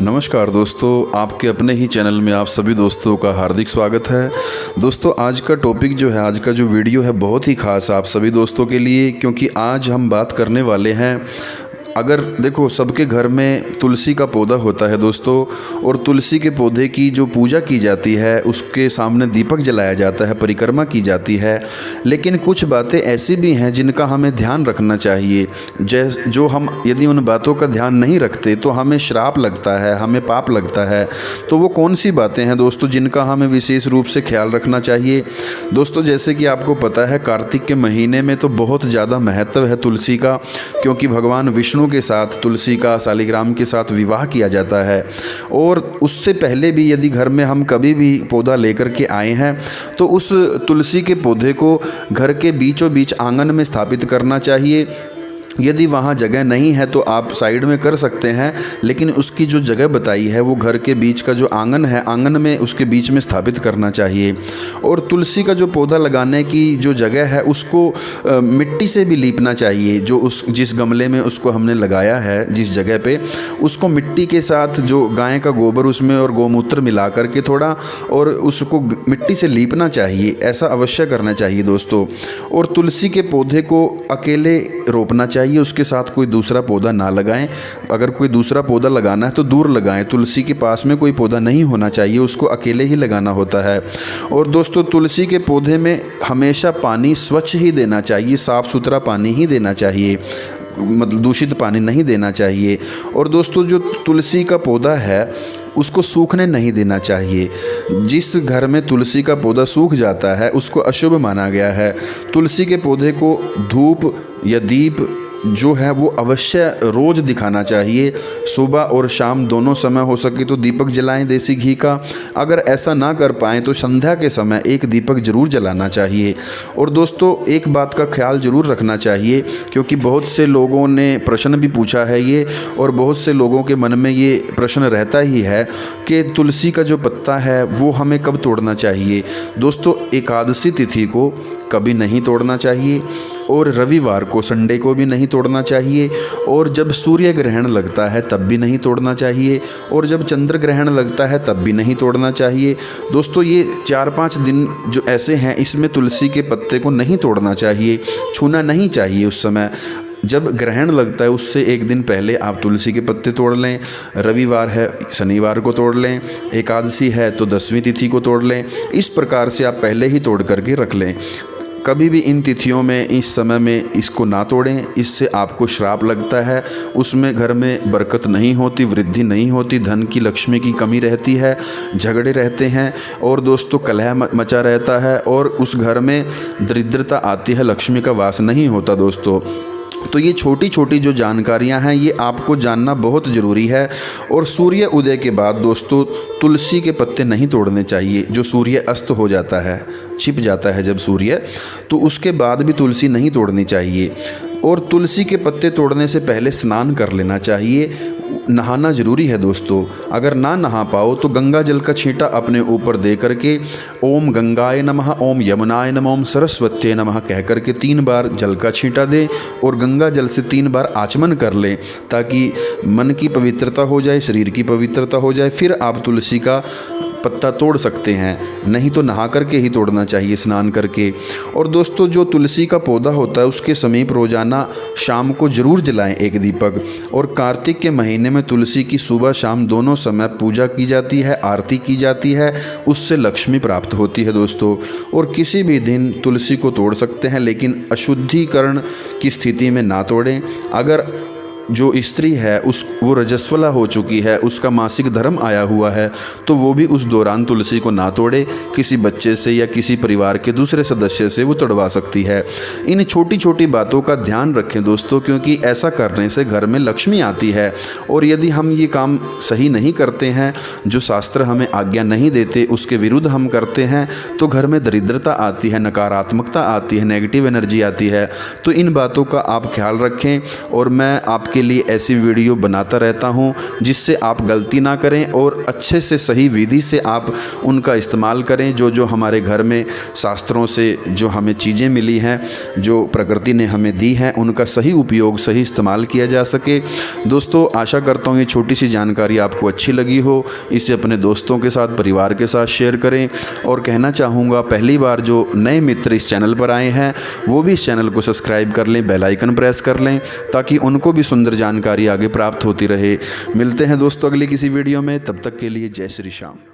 नमस्कार दोस्तों, आपके अपने ही चैनल में आप सभी दोस्तों का हार्दिक स्वागत है। दोस्तों, आज का टॉपिक जो है, आज का जो वीडियो है बहुत ही खास आप सभी दोस्तों के लिए, क्योंकि आज हम बात करने वाले हैं। अगर देखो, सबके घर में तुलसी का पौधा होता है दोस्तों, और तुलसी के पौधे की जो पूजा की जाती है, उसके सामने दीपक जलाया जाता है, परिक्रमा की जाती है। लेकिन कुछ बातें ऐसी भी हैं जिनका हमें ध्यान रखना चाहिए। जो हम यदि उन बातों का ध्यान नहीं रखते तो हमें श्राप लगता है, हमें पाप लगता है। तो वो कौन सी बातें हैं दोस्तों जिनका हमें विशेष रूप से ख्याल रखना चाहिए? दोस्तों, जैसे कि आपको पता है, कार्तिक के महीने में तो बहुत ज़्यादा महत्व है तुलसी का, क्योंकि भगवान विष्णु के साथ तुलसी का शालिग्राम के साथ विवाह किया जाता है। और उससे पहले भी यदि घर में हम कभी भी पौधा लेकर के आए हैं तो उस तुलसी के पौधे को घर के बीचों बीच आंगन में स्थापित करना चाहिए। यदि वहाँ जगह नहीं है तो आप साइड में कर सकते हैं, लेकिन उसकी जो जगह बताई है वो घर के बीच का जो आंगन है, आंगन में उसके बीच में स्थापित करना चाहिए। और तुलसी का जो पौधा लगाने की जो जगह है उसको मिट्टी से भी लीपना चाहिए। जो जिस गमले में उसको हमने लगाया है, जिस जगह पे, उसको मिट्टी के साथ जो गाय का गोबर उसमें और गोमूत्र मिला करके थोड़ा और उसको मिट्टी से लीपना चाहिए। ऐसा अवश्य करना चाहिए दोस्तों। और तुलसी के पौधे को अकेले रोपना चाहिए, उसके साथ कोई दूसरा पौधा ना लगाएं। अगर कोई दूसरा पौधा लगाना है तो दूर लगाएं। तुलसी के पास में कोई पौधा नहीं होना चाहिए, उसको अकेले ही लगाना होता है। और दोस्तों, तुलसी के पौधे में हमेशा पानी स्वच्छ ही देना चाहिए, साफ़ सुथरा पानी ही देना चाहिए, मतलब दूषित पानी नहीं देना चाहिए। और दोस्तों, जो तुलसी का पौधा है उसको सूखने नहीं देना चाहिए। जिस घर में तुलसी का पौधा सूख जाता है उसको अशुभ माना गया है। तुलसी के पौधे को धूप या दीप जो है वो अवश्य रोज़ दिखाना चाहिए। सुबह और शाम दोनों समय हो सके तो दीपक जलाएं देसी घी का। अगर ऐसा ना कर पाएँ तो संध्या के समय एक दीपक ज़रूर जलाना चाहिए। और दोस्तों, एक बात का ख्याल ज़रूर रखना चाहिए, क्योंकि बहुत से लोगों ने प्रश्न भी पूछा है ये, और बहुत से लोगों के मन में ये प्रश्न रहता ही है कि तुलसी का जो पत्ता है वो हमें कब तोड़ना चाहिए। दोस्तों, एकादशी तिथि को कभी नहीं तोड़ना चाहिए, और रविवार को, संडे को भी नहीं तोड़ना चाहिए, और जब सूर्य ग्रहण लगता है तब भी नहीं तोड़ना चाहिए, और जब चंद्र ग्रहण लगता है तब भी नहीं तोड़ना चाहिए। दोस्तों, ये 4-5 दिन जो ऐसे हैं इसमें तुलसी के पत्ते को नहीं तोड़ना चाहिए, छूना नहीं चाहिए। उस समय जब ग्रहण लगता है उससे एक दिन पहले आप तुलसी के पत्ते तोड़ लें। रविवार है, शनिवार को तोड़ लें। एकादशी है तो 10वीं तिथि को तोड़ लें। इस प्रकार से आप पहले ही तोड़ करके रख लें। कभी भी इन तिथियों में, इस समय में इसको ना तोड़ें, इससे आपको श्राप लगता है। उसमें घर में बरकत नहीं होती, वृद्धि नहीं होती, धन की, लक्ष्मी की कमी रहती है, झगड़े रहते हैं, और दोस्तों कलह मचा रहता है, और उस घर में दरिद्रता आती है, लक्ष्मी का वास नहीं होता दोस्तों। तो ये छोटी छोटी जो जानकारियां हैं ये आपको जानना बहुत ज़रूरी है। और सूर्य उदय के बाद दोस्तों तुलसी के पत्ते नहीं तोड़ने चाहिए। जो सूर्य अस्त हो जाता है, छिप जाता है जब सूर्य, तो उसके बाद भी तुलसी नहीं तोड़नी चाहिए। और तुलसी के पत्ते तोड़ने से पहले स्नान कर लेना चाहिए। नहाना ज़रूरी है दोस्तों। अगर ना नहा पाओ तो गंगा जल का छींटा अपने ऊपर दे करके ओम गंगाय नमः, ओम यमुनाय नमः, ओम सरस्वत्यै नमः कह करके 3 बार जल का छींटा दें, और गंगा जल से 3 बार आचमन कर लें, ताकि मन की पवित्रता हो जाए, शरीर की पवित्रता हो जाए। फिर आप तुलसी का पत्ता तोड़ सकते हैं, नहीं तो नहा करके ही तोड़ना चाहिए, स्नान करके। और दोस्तों, जो तुलसी का पौधा होता है उसके समीप रोज़ाना शाम को ज़रूर जलाएं एक दीपक। और कार्तिक के महीने में तुलसी की सुबह शाम दोनों समय पूजा की जाती है, आरती की जाती है, उससे लक्ष्मी प्राप्त होती है दोस्तों। और किसी भी दिन तुलसी को तोड़ सकते हैं, लेकिन अशुद्धिकरण की स्थिति में ना तोड़ें। अगर जो स्त्री है वो रजस्वला हो चुकी है, उसका मासिक धर्म आया हुआ है, तो वो भी उस दौरान तुलसी को ना तोड़े। किसी बच्चे से या किसी परिवार के दूसरे सदस्य से वो तोड़वा सकती है। इन छोटी छोटी बातों का ध्यान रखें दोस्तों, क्योंकि ऐसा करने से घर में लक्ष्मी आती है। और यदि हम ये काम सही नहीं करते हैं, जो शास्त्र हमें आज्ञा नहीं देते उसके विरुद्ध हम करते हैं, तो घर में दरिद्रता आती है, नकारात्मकता आती है, नेगेटिव एनर्जी आती है। तो इन बातों का आप ख्याल रखें। और मैं आपके आपके लिए ऐसी वीडियो बनाता रहता हूँ जिससे आप गलती ना करें और अच्छे से सही विधि से आप उनका इस्तेमाल करें। जो जो हमारे घर में शास्त्रों से जो हमें चीज़ें मिली हैं, जो प्रकृति ने हमें दी हैं, उनका सही उपयोग, सही इस्तेमाल किया जा सके। दोस्तों, आशा करता हूँ ये छोटी सी जानकारी आपको अच्छी लगी हो। इसे अपने दोस्तों के साथ, परिवार के साथ शेयर करें। और कहना चाहूँगा, पहली बार जो नए मित्र इस चैनल पर आए हैं वो भी इस चैनल को सब्सक्राइब कर लें, बेल आइकन प्रेस कर लें, ताकि उनको भी सुंदर जानकारी आगे प्राप्त होती रहे। मिलते हैं दोस्तों अगली किसी वीडियो में, तब तक के लिए जय श्री श्याम।